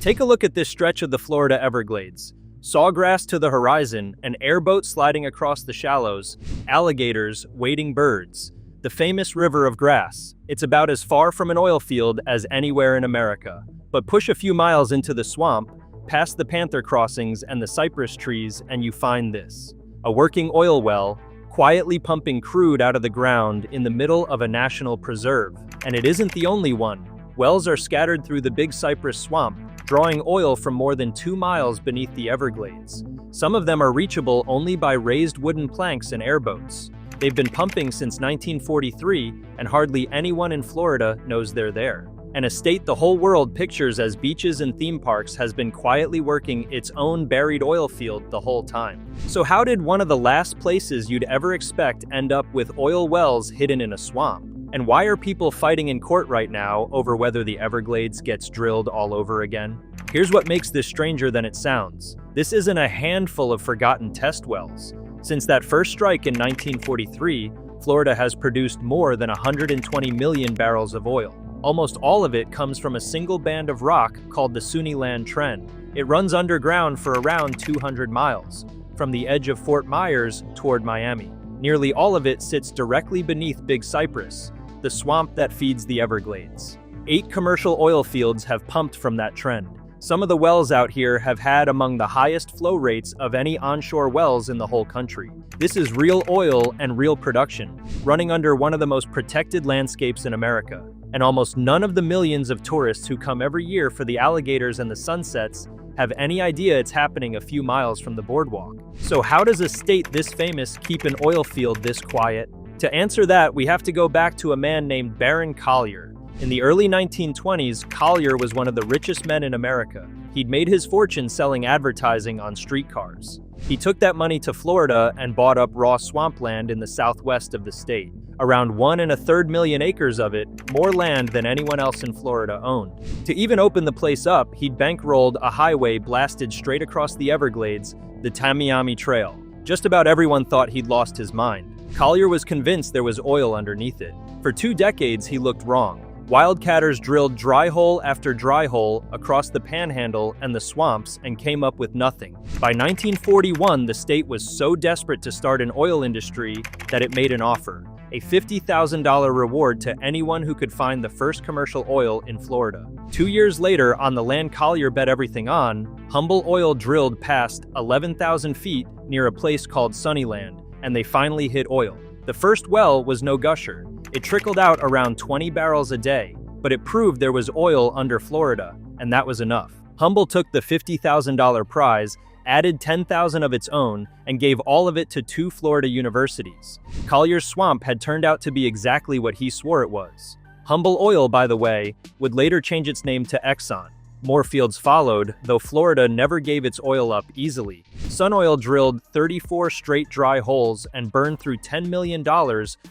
Take a look at this stretch of the Florida Everglades. Sawgrass to the horizon, an airboat sliding across the shallows, alligators, wading birds. The famous river of grass. It's about as far from an oil field as anywhere in America. But push a few miles into the swamp, past the panther crossings and the cypress trees, and you find this. A working oil well, quietly pumping crude out of the ground in the middle of a national preserve. And it isn't the only one. Wells are scattered through the Big Cypress swamp, drawing oil from more than 2 miles beneath the Everglades. Some of them are reachable only by raised wooden planks and airboats. They've been pumping since 1943, and hardly anyone in Florida knows they're there. And a state the whole world pictures as beaches and theme parks has been quietly working its own buried oil field the whole time. So how did one of the last places you'd ever expect end up with oil wells hidden in a swamp? And why are people fighting in court right now over whether the Everglades gets drilled all over again? Here's what makes this stranger than it sounds. This isn't a handful of forgotten test wells. Since that first strike in 1943, Florida has produced more than 120 million barrels of oil. Almost all of it comes from a single band of rock called the Sunniland Trend. It runs underground for around 200 miles, from the edge of Fort Myers toward Miami. Nearly all of it sits directly beneath Big Cypress, the swamp that feeds the Everglades. 8 commercial oil fields have pumped from that trend. Some of the wells out here have had among the highest flow rates of any onshore wells in the whole country. This is real oil and real production, running under one of the most protected landscapes in America. And almost none of the millions of tourists who come every year for the alligators and the sunsets have any idea it's happening a few miles from the boardwalk. So how does a state this famous keep an oil field this quiet? To answer that, we have to go back to a man named Barron Collier. In the early 1920s, Collier was one of the richest men in America. He'd made his fortune selling advertising on streetcars. He took that money to Florida and bought up raw swampland in the southwest of the state. Around 1 1/3 million acres of it, more land than anyone else in Florida owned. To even open the place up, he'd bankrolled a highway blasted straight across the Everglades, the Tamiami Trail. Just about everyone thought he'd lost his mind. Collier was convinced there was oil underneath it. For 2 decades, he looked wrong. Wildcatters drilled dry hole after dry hole across the Panhandle and the swamps and came up with nothing. By 1941, the state was so desperate to start an oil industry that it made an offer, a $50,000 reward to anyone who could find the first commercial oil in Florida. 2 years later, on the land Collier bet everything on, Humble Oil drilled past 11,000 feet near a place called Sunniland, and they finally hit oil. The first well was no gusher. It trickled out around 20 barrels a day, but it proved there was oil under Florida, and that was enough. Humble took the $50,000 prize, added 10,000 of its own, and gave all of it to 2 Florida universities. Collier's swamp had turned out to be exactly what he swore it was. Humble Oil, by the way, would later change its name to Exxon. More fields followed, though Florida never gave its oil up easily. Sunoil drilled 34 straight dry holes and burned through $10 million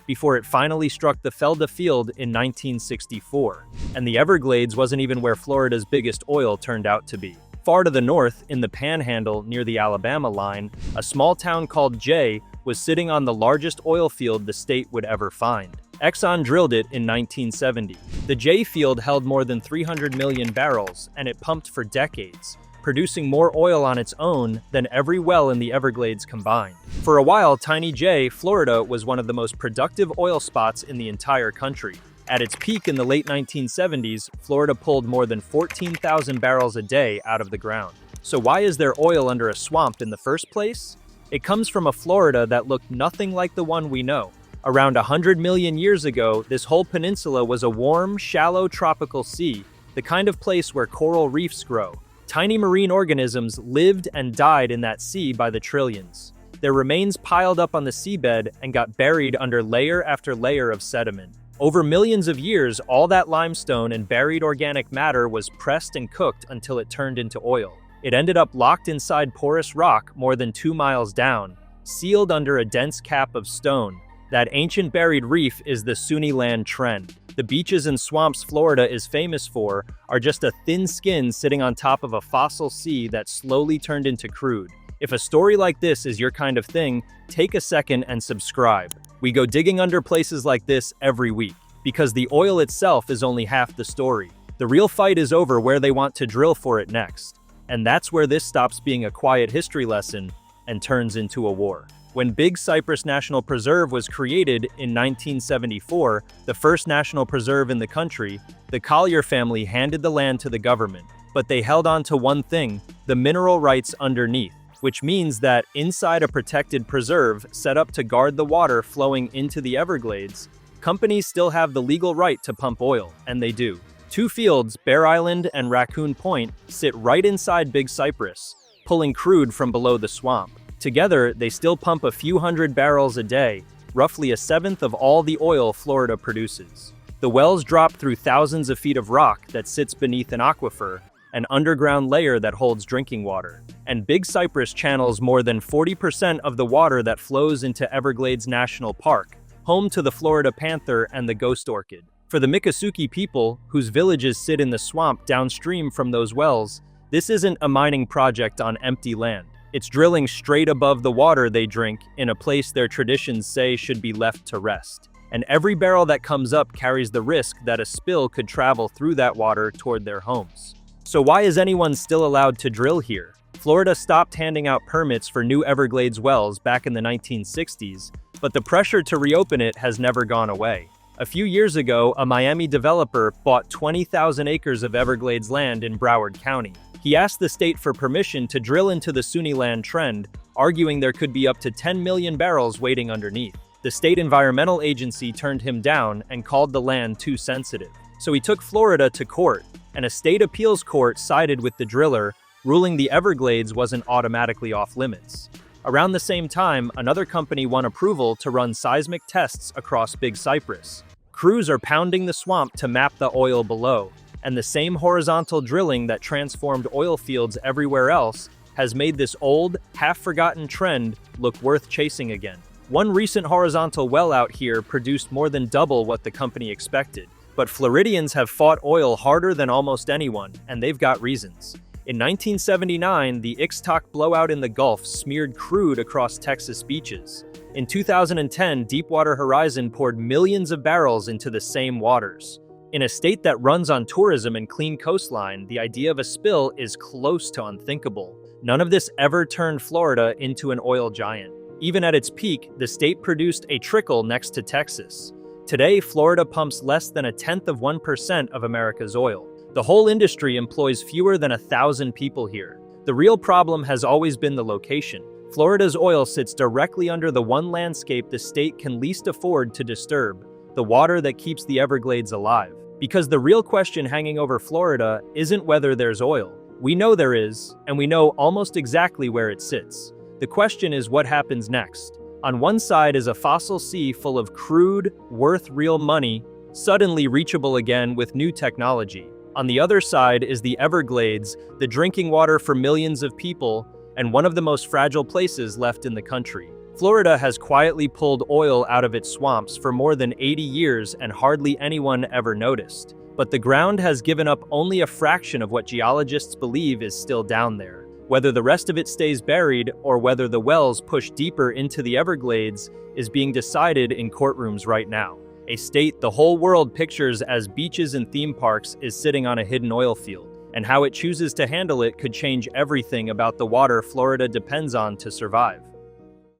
before it finally struck the Felda field in 1964. And the Everglades wasn't even where Florida's biggest oil turned out to be. Far to the north, in the Panhandle near the Alabama line, a small town called Jay was sitting on the largest oil field the state would ever find. Exxon drilled it in 1970. The Jay field held more than 300 million barrels, and it pumped for decades, producing more oil on its own than every well in the Everglades combined. For a while, Tiny Jay, Florida, was one of the most productive oil spots in the entire country. At its peak in the late 1970s, Florida pulled more than 14,000 barrels a day out of the ground. So why is there oil under a swamp in the first place? It comes from a Florida that looked nothing like the one we know. Around 100 million years ago, this whole peninsula was a warm, shallow tropical sea, the kind of place where coral reefs grow. Tiny marine organisms lived and died in that sea by the trillions. Their remains piled up on the seabed and got buried under layer after layer of sediment. Over millions of years, all that limestone and buried organic matter was pressed and cooked until it turned into oil. It ended up locked inside porous rock more than 2 miles down, sealed under a dense cap of stone. That ancient buried reef is the Sunniland Trend. The beaches and swamps Florida is famous for are just a thin skin sitting on top of a fossil sea that slowly turned into crude. If a story like this is your kind of thing, take a second and subscribe. We go digging under places like this every week, because the oil itself is only half the story. The real fight is over where they want to drill for it next. And that's where this stops being a quiet history lesson and turns into a war. When Big Cypress National Preserve was created in 1974, the first national preserve in the country, the Collier family handed the land to the government. But they held on to one thing: the mineral rights underneath, which means that inside a protected preserve set up to guard the water flowing into the Everglades, companies still have the legal right to pump oil, and they do. Two fields, Bear Island and Raccoon Point, sit right inside Big Cypress, pulling crude from below the swamp. Together, they still pump a few hundred barrels a day, roughly a seventh of all the oil Florida produces. The wells drop through thousands of feet of rock that sits beneath an aquifer, an underground layer that holds drinking water. And Big Cypress channels more than 40% of the water that flows into Everglades National Park, home to the Florida panther and the ghost orchid. For the Miccosukee people, whose villages sit in the swamp downstream from those wells, this isn't a mining project on empty land. It's drilling straight above the water they drink in a place their traditions say should be left to rest. And every barrel that comes up carries the risk that a spill could travel through that water toward their homes. So why is anyone still allowed to drill here? Florida stopped handing out permits for new Everglades wells back in the 1960s, but the pressure to reopen it has never gone away. A few years ago, a Miami developer bought 20,000 acres of Everglades land in Broward County. He asked the state for permission to drill into the Sunniland Trend, arguing there could be up to 10 million barrels waiting underneath. The state environmental agency turned him down and called the land too sensitive. So he took Florida to court, and a state appeals court sided with the driller, ruling the Everglades wasn't automatically off limits. Around the same time, another company won approval to run seismic tests across Big Cypress. Crews are pounding the swamp to map the oil below, and the same horizontal drilling that transformed oil fields everywhere else has made this old, half-forgotten trend look worth chasing again. One recent horizontal well out here produced more than double what the company expected. But Floridians have fought oil harder than almost anyone, and they've got reasons. In 1979, the Exxon blowout in the Gulf smeared crude across Texas beaches. In 2010, Deepwater Horizon poured millions of barrels into the same waters. In a state that runs on tourism and clean coastline, the idea of a spill is close to unthinkable. None of this ever turned Florida into an oil giant. Even at its peak, the state produced a trickle next to Texas. Today, Florida pumps less than 0.1% of America's oil. The whole industry employs fewer than 1,000 people here. The real problem has always been the location. Florida's oil sits directly under the one landscape the state can least afford to disturb, the water that keeps the Everglades alive. Because the real question hanging over Florida isn't whether there's oil. We know there is, and we know almost exactly where it sits. The question is what happens next. On one side is a fossil sea full of crude, worth real money, suddenly reachable again with new technology. On the other side is the Everglades, the drinking water for millions of people, and one of the most fragile places left in the country. Florida has quietly pulled oil out of its swamps for more than 80 years and hardly anyone ever noticed. But the ground has given up only a fraction of what geologists believe is still down there. Whether the rest of it stays buried or whether the wells push deeper into the Everglades is being decided in courtrooms right now. A state the whole world pictures as beaches and theme parks is sitting on a hidden oil field, and how it chooses to handle it could change everything about the water Florida depends on to survive.